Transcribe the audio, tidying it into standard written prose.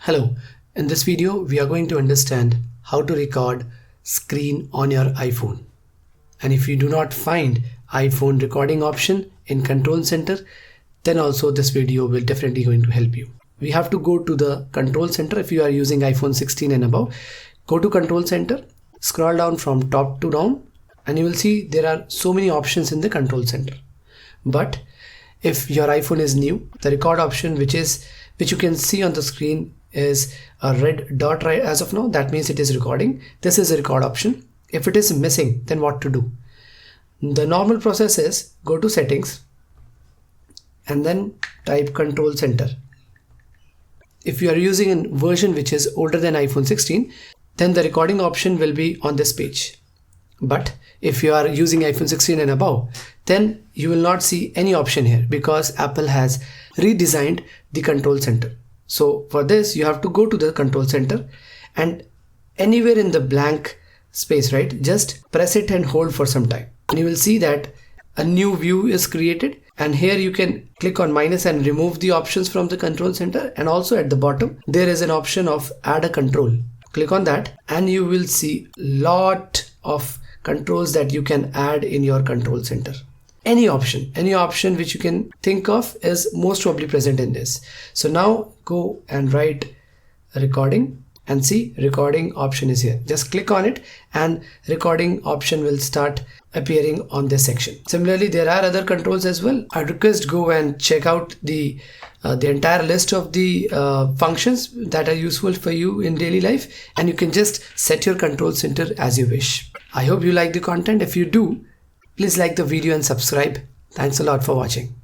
Hello, in this video we are going to understand how to record screen on your iPhone. And if you do not find iPhone recording option in Control Center, then also this video will definitely going to help you. We have to go to the Control Center. If you are using iPhone 16 and above, go to Control Center, scroll down from top to down, and you will see there are so many options in the Control Center. But if your iPhone is new, the record option which you can see on the screen is a red dot right as of now. That means it is recording. This is a record option. If it is missing, then what to do? The normal process is go to settings and then type Control Center. If you are using a version which is older than iPhone 16, then the recording option will be on this page. But if you are using iPhone 16 and above, then you will not see any option here because Apple has redesigned the Control Center. So for this, you have to go to the Control Center and anywhere in the blank space, right? Just press it and hold for some time. And you will see that a new view is created. And here you can click on minus and remove the options from the Control Center. And also at the bottom, there is an option of add a control. Click on that and you will see lot of controls that you can add in your Control Center. Any option which you can think of is most probably present in this. So now go and write recording and see recording option is here. Just click on it and recording option will start appearing on this section. Similarly, there are other controls as well. I request go and check out the entire list of the functions that are useful for you in daily life, and you can just set your Control Center as you wish. I hope you like the content. If you do, please like the video and subscribe. Thanks a lot for watching.